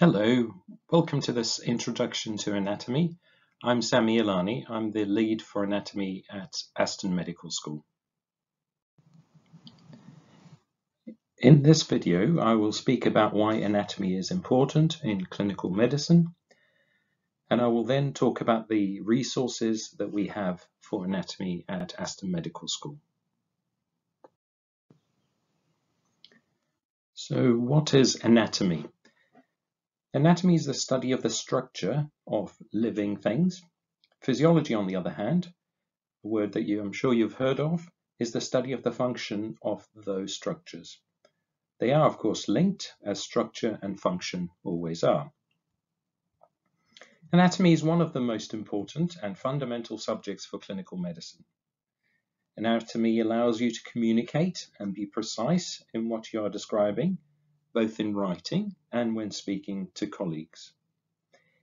Hello, welcome to this introduction to anatomy. I'm Sami Ilani. I'm the lead for anatomy at Aston Medical School. In this video, I will speak about why anatomy is important in clinical medicine, and I will then talk about the resources that we have for anatomy at Aston Medical School. So, what is anatomy? Anatomy is the study of the structure of living things. Physiology, on the other hand, a word that I'm sure you've heard of, is the study of the function of those structures. They are, of course, linked, as structure and function always are. Anatomy is one of the most important and fundamental subjects for clinical medicine. Anatomy allows you to communicate and be precise in what you are describing, both in writing and when speaking to colleagues,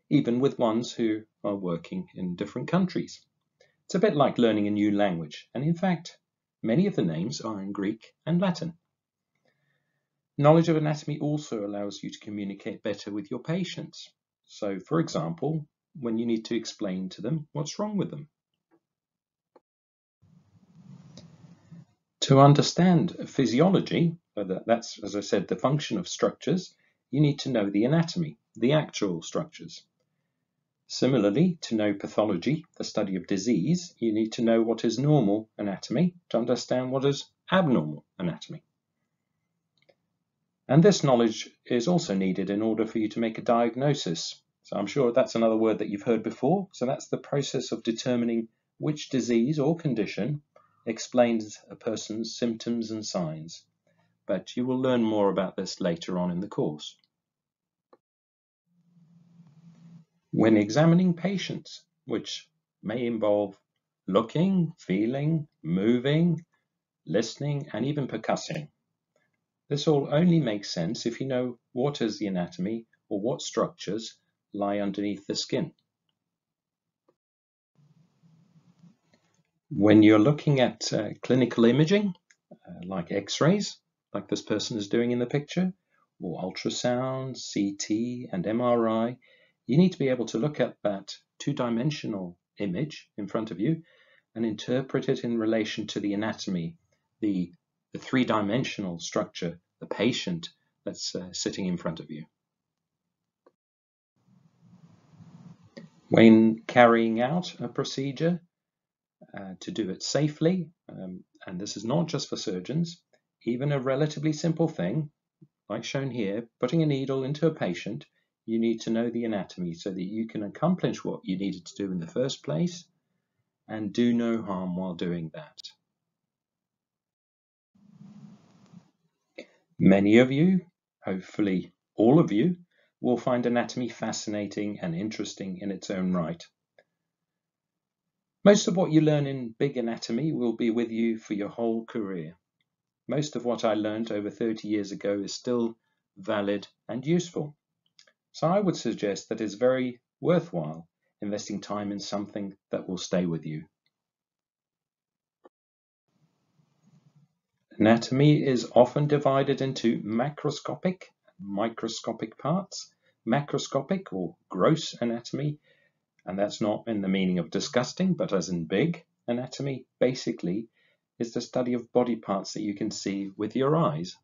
even with ones who are working in different countries. It's a bit like learning a new language, and in fact, many of the names are in Greek and Latin. Knowledge of anatomy also allows you to communicate better with your patients. So, for example, when you need to explain to them what's wrong with them. To understand physiology, that's, as I said, the function of structures, you need to know the anatomy, the actual structures. Similarly, to know pathology, the study of disease, you need to know what is normal anatomy to understand what is abnormal anatomy. And this knowledge is also needed in order for you to make a diagnosis. So I'm sure that's another word that you've heard before. So that's the process of determining which disease or condition explains a person's symptoms and signs. But you will learn more about this later on in the course. When examining patients, which may involve looking, feeling, moving, listening, and even percussing, this all only makes sense if you know what is the anatomy or what structures lie underneath the skin. When you're looking at clinical imaging, like X-rays, like this person is doing in the picture, or ultrasound, CT, and MRI, you need to be able to look at that two-dimensional image in front of you and interpret it in relation to the anatomy, the three-dimensional structure, the patient that's sitting in front of you. When carrying out a procedure, to do it safely, and this is not just for surgeons, even a relatively simple thing, like shown here, putting a needle into a patient, you need to know the anatomy so that you can accomplish what you needed to do in the first place and do no harm while doing that. Many of you, hopefully all of you, will find anatomy fascinating and interesting in its own right. Most of what you learn in big anatomy will be with you for your whole career. Most of what I learned over 30 years ago is still valid and useful. So I would suggest that it's very worthwhile investing time in something that will stay with you. Anatomy is often divided into macroscopic and microscopic parts. Macroscopic or gross anatomy, and that's not in the meaning of disgusting, but as in big anatomy, basically is the study of body parts that you can see with your eyes.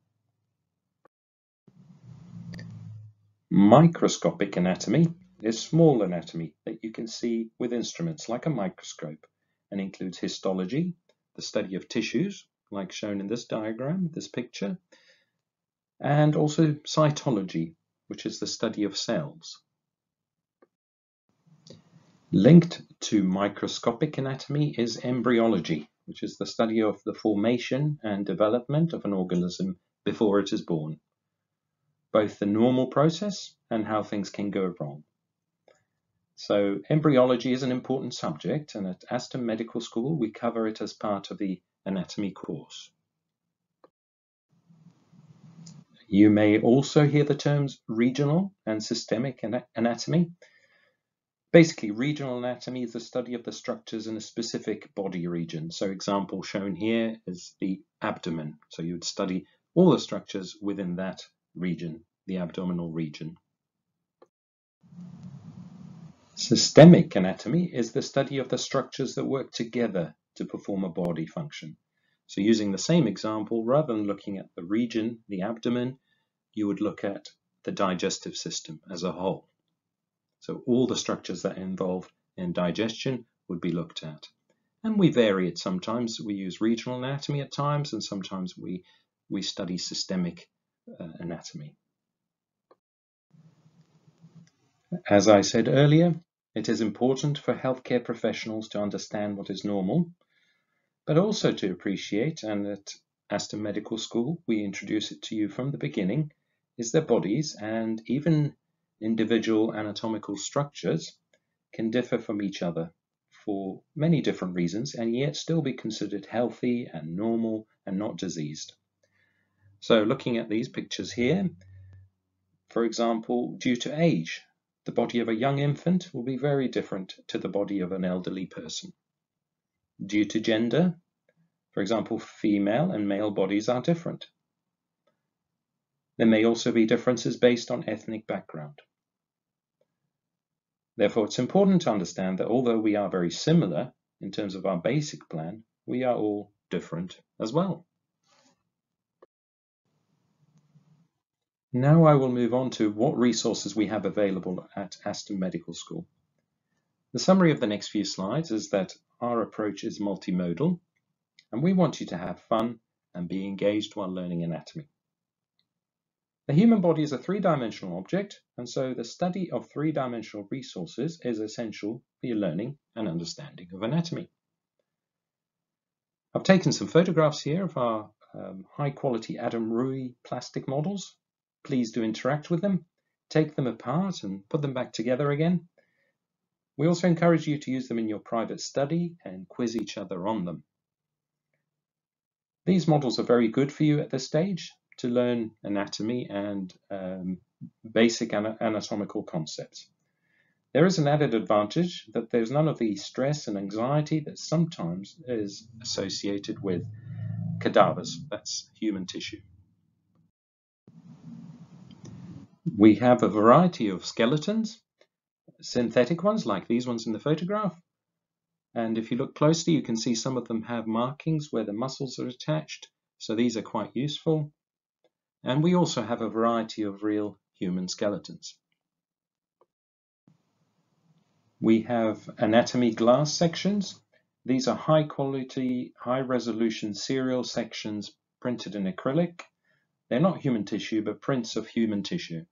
Microscopic anatomy is small anatomy that you can see with instruments like a microscope and includes histology, the study of tissues, like shown in this diagram, this picture, and also cytology, which is the study of cells. Linked to microscopic anatomy is embryology, which is the study of the formation and development of an organism before it is born, both the normal process and how things can go wrong. So embryology is an important subject, and at Aston Medical School we cover it as part of the anatomy course. You may also hear the terms regional and systemic anatomy. Basically, regional anatomy is the study of the structures in a specific body region. So example shown here is the abdomen. So you would study all the structures within that region, the abdominal region. Systemic anatomy is the study of the structures that work together to perform a body function. So using the same example, rather than looking at the region, the abdomen, you would look at the digestive system as a whole. So all the structures that are involved in digestion would be looked at. And we vary it sometimes. We use regional anatomy at times, and sometimes we study systemic anatomy. As I said earlier, it is important for healthcare professionals to understand what is normal, but also to appreciate, and at Aston Medical School we introduce it to you from the beginning, is that bodies and even individual anatomical structures can differ from each other for many different reasons and yet still be considered healthy and normal and not diseased. So looking at these pictures here, for example, due to age, the body of a young infant will be very different to the body of an elderly person. Due to gender, for example, female and male bodies are different. There may also be differences based on ethnic background. Therefore, it's important to understand that although we are very similar in terms of our basic plan, we are all different as well. Now I will move on to what resources we have available at Aston Medical School. The summary of the next few slides is that our approach is multimodal, and we want you to have fun and be engaged while learning anatomy. The human body is a three-dimensional object, and so the study of three-dimensional resources is essential for your learning and understanding of anatomy. I've taken some photographs here of our high-quality Adam Rui plastic models. Please do interact with them, take them apart and put them back together again. We also encourage you to use them in your private study and quiz each other on them. These models are very good for you at this stage to learn anatomy and basic anatomical concepts. There is an added advantage that there's none of the stress and anxiety that sometimes is associated with cadavers, that's human tissue. We have a variety of skeletons, synthetic ones like these ones in the photograph. And if you look closely, you can see some of them have markings where the muscles are attached. So these are quite useful. And we also have a variety of real human skeletons. We have anatomy glass sections. These are high quality, high resolution serial sections printed in acrylic. They're not human tissue, but prints of human tissue.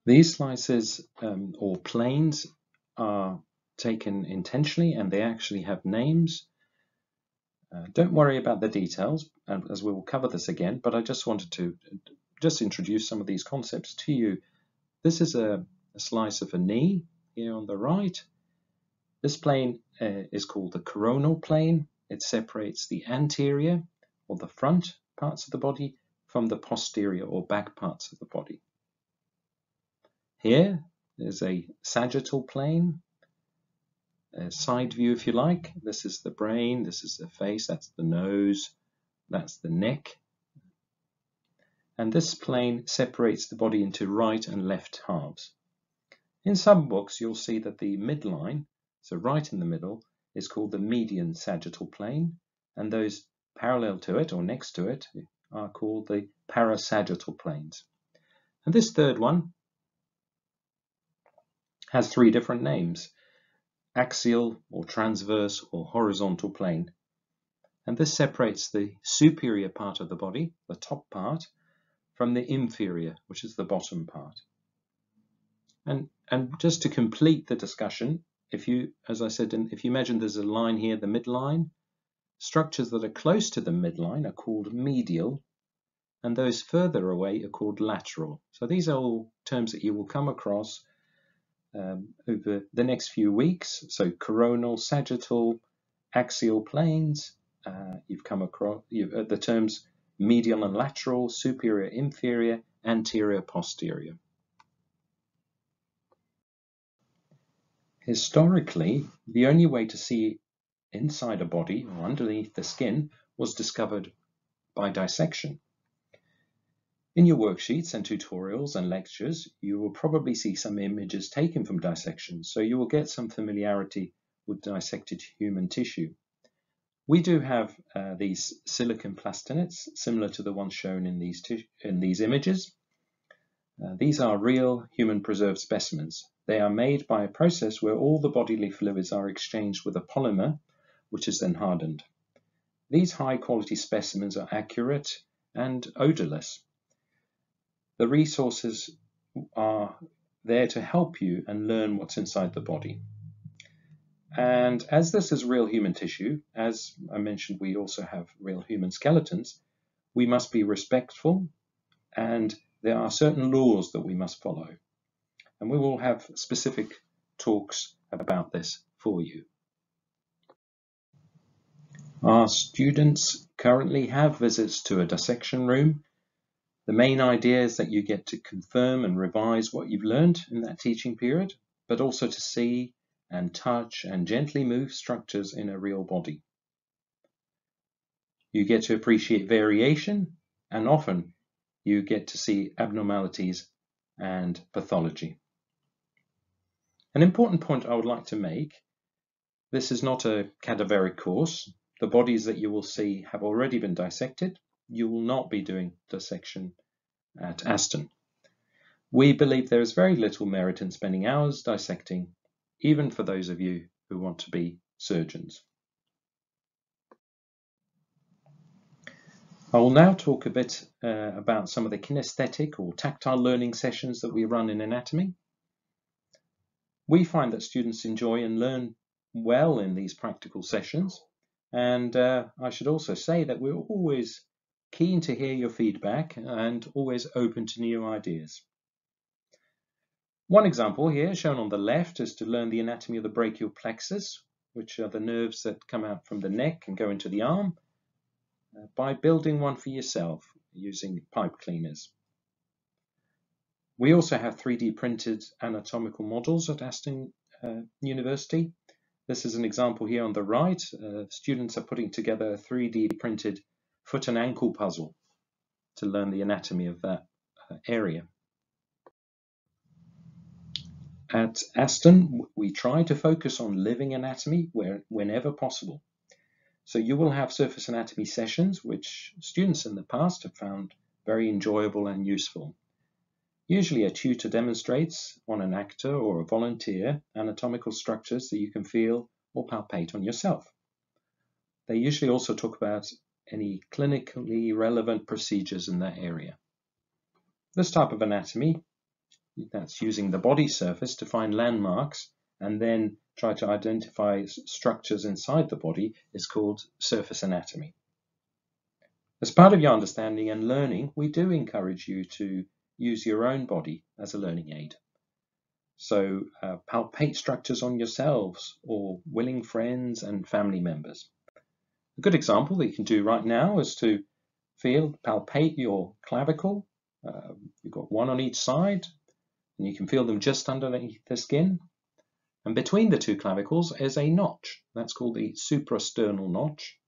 These slices or planes are taken intentionally and they actually have names. Don't worry about the details, as we will cover this again, but I just wanted to introduce some of these concepts to you. This is a slice of a knee here on the right. This plane is called the coronal plane. It separates the anterior or the front parts of the body from the posterior or back parts of the body. Here is a sagittal plane. A side view, if you like. This is the brain, this is the face, that's the nose, that's the neck. And this plane separates the body into right and left halves. In some books, you'll see that the midline, so right in the middle, is called the median sagittal plane, and those parallel to it or next to it are called the parasagittal planes. And this third one has three different names: axial or transverse or horizontal plane. And this separates the superior part of the body, the top part, from the inferior, which is the bottom part. And just to complete the discussion, if you, as I said, if you imagine there's a line here, the midline, structures that are close to the midline are called medial, and those further away are called lateral. So these are all terms that you will come across over the next few weeks. So coronal, sagittal, axial planes. You've come across the terms medial and lateral, superior, inferior, anterior, posterior. Historically, the only way to see inside a body or underneath the skin was discovered by dissection. In your worksheets and tutorials and lectures, you will probably see some images taken from dissections, so you will get some familiarity with dissected human tissue. We do have these silicon plastinates, similar to the ones shown in these images. These are real human preserved specimens. They are made by a process where all the bodily fluids are exchanged with a polymer, which is then hardened. These high-quality specimens are accurate and odorless. The resources are there to help you and learn what's inside the body. And as this is real human tissue, as I mentioned, we also have real human skeletons, we must be respectful, and there are certain laws that we must follow. And we will have specific talks about this for you. Our students currently have visits to a dissection room. The main idea is that you get to confirm and revise what you've learned in that teaching period, but also to see and touch and gently move structures in a real body. You get to appreciate variation, and often you get to see abnormalities and pathology. An important point I would like to make: this is not a cadaveric course. The bodies that you will see have already been dissected. You will not be doing dissection at Aston. We believe there is very little merit in spending hours dissecting, even for those of you who want to be surgeons. I will now talk a bit about some of the kinesthetic or tactile learning sessions that we run in anatomy. We find that students enjoy and learn well in these practical sessions, and I should also say that we're always keen to hear your feedback and always open to new ideas. One example here, shown on the left, is to learn the anatomy of the brachial plexus, which are the nerves that come out from the neck and go into the arm, by building one for yourself using pipe cleaners. We also have 3D printed anatomical models at Aston University. This is an example here on the right. Students are putting together a 3D printed foot and ankle puzzle to learn the anatomy of that area. At Aston, we try to focus on living anatomy whenever possible. So you will have surface anatomy sessions, which students in the past have found very enjoyable and useful. Usually a tutor demonstrates on an actor or a volunteer anatomical structures that you can feel or palpate on yourself. They usually also talk about any clinically relevant procedures in that area. This type of anatomy, that's using the body surface to find landmarks and then try to identify structures inside the body, is called surface anatomy. As part of your understanding and learning, we do encourage you to use your own body as a learning aid. So palpate structures on yourselves or willing friends and family members. A good example that you can do right now is to palpate your clavicle. You've got one on each side, and you can feel them just underneath the skin. And between the two clavicles is a notch. That's called the suprasternal notch.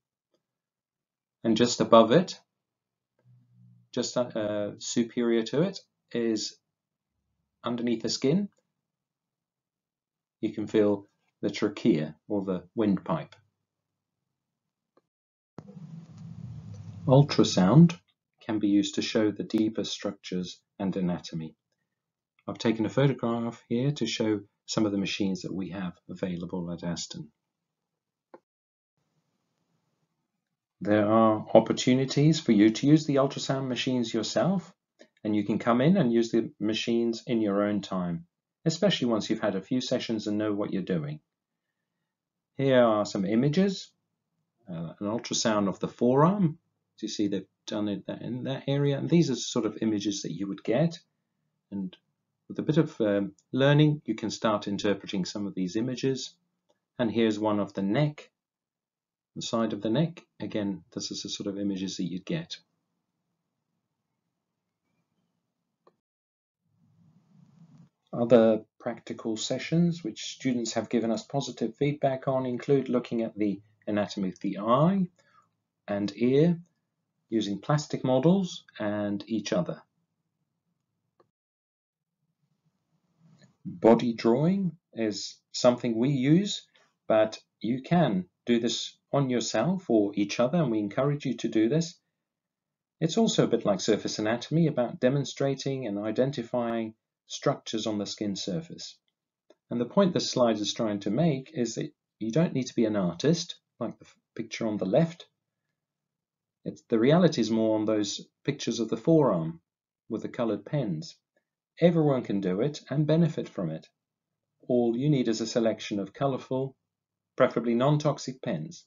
And just above it, just superior to it, is underneath the skin. You can feel the trachea or the windpipe. Ultrasound can be used to show the deeper structures and anatomy. I've taken a photograph here to show some of the machines that we have available at Aston. There are opportunities for you to use the ultrasound machines yourself, and you can come in and use the machines in your own time, especially once you've had a few sessions and know what you're doing. Here are some images, an ultrasound of the forearm. So you see they've done it in that area, and these are sort of images that you would get. And with a bit of learning, you can start interpreting some of these images. And here's one of the neck, the side of the neck. Again, this is the sort of images that you'd get. Other practical sessions which students have given us positive feedback on include looking at the anatomy of the eye and ear using plastic models and each other. Body drawing is something we use, but you can do this on yourself or each other, and we encourage you to do this. It's also a bit like surface anatomy, about demonstrating and identifying structures on the skin surface. And the point this slide is trying to make is that you don't need to be an artist, like the picture on the left. The reality is more on those pictures of the forearm with the colored pens. Everyone can do it and benefit from it. All you need is a selection of colorful, preferably non-toxic pens.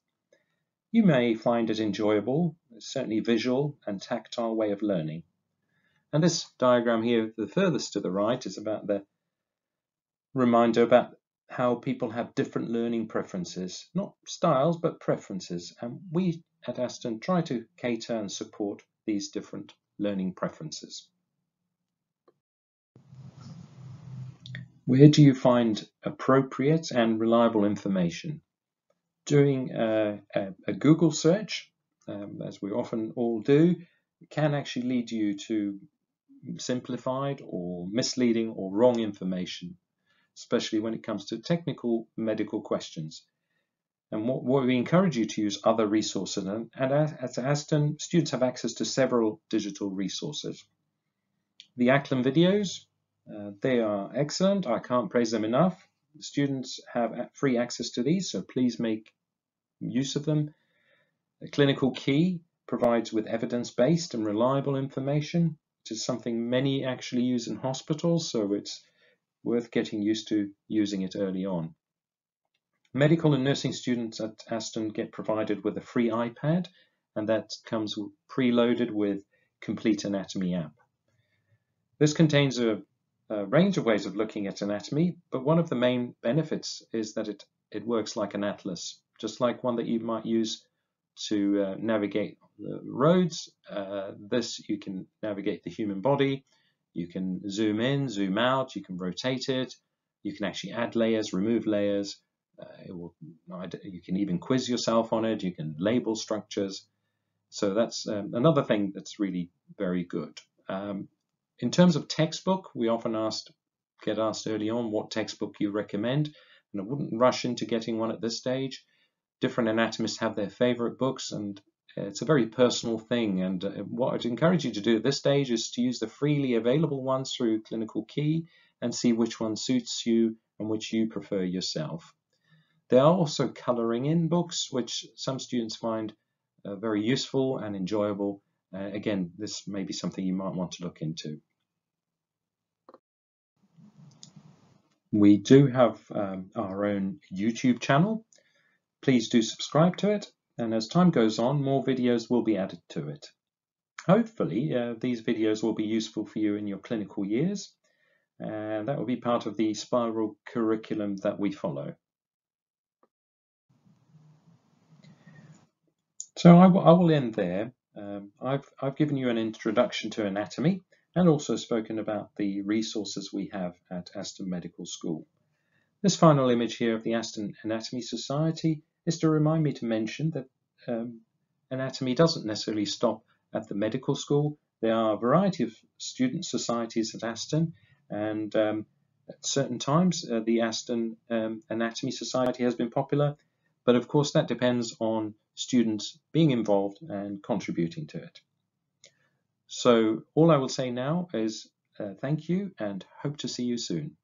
You may find it enjoyable, certainly visual and tactile way of learning. And this diagram here, the furthest to the right, is about the reminder about how people have different learning preferences, not styles, but preferences. And we at Aston try to cater and support these different learning preferences. Where do you find appropriate and reliable information? Doing a Google search, as we often all do, can actually lead you to simplified or misleading or wrong information, especially when it comes to technical medical questions. And what we encourage you to use other resources, and at Aston, students have access to several digital resources. The Acklam videos, they are excellent. I can't praise them enough. Students have free access to these, so please make use of them. The Clinical Key provides with evidence-based and reliable information, which is something many actually use in hospitals, so it's worth getting used to using it early on. Medical and nursing students at Aston get provided with a free iPad, and that comes preloaded with Complete Anatomy app. This contains a range of ways of looking at anatomy, but one of the main benefits is that it works like an atlas, just like one that you might use to navigate the roads. This, you can navigate the human body. You can zoom in, zoom out, you can rotate it, you can actually add layers, remove layers. You can even quiz yourself on it, you can label structures. So that's another thing that's really very good. In terms of textbook, we often get asked early on what textbook you recommend, and I wouldn't rush into getting one at this stage. Different anatomists have their favorite books, and it's a very personal thing. And what I'd encourage you to do at this stage is to use the freely available ones through Clinical Key and see which one suits you and which you prefer yourself. There are also coloring in books, which some students find very useful and enjoyable. Again, this may be something you might want to look into. We do have our own YouTube channel. Please do subscribe to it, and as time goes on, more videos will be added to it. Hopefully, these videos will be useful for you in your clinical years, and that will be part of the spiral curriculum that we follow. So I will end there. I've given you an introduction to anatomy and also spoken about the resources we have at Aston Medical School. This final image here of the Aston Anatomy Society is to remind me to mention that anatomy doesn't necessarily stop at the medical school. There are a variety of student societies at Aston, and at certain times the Aston Anatomy Society has been popular, but of course that depends on students being involved and contributing to it. So all I will say now is thank you and hope to see you soon.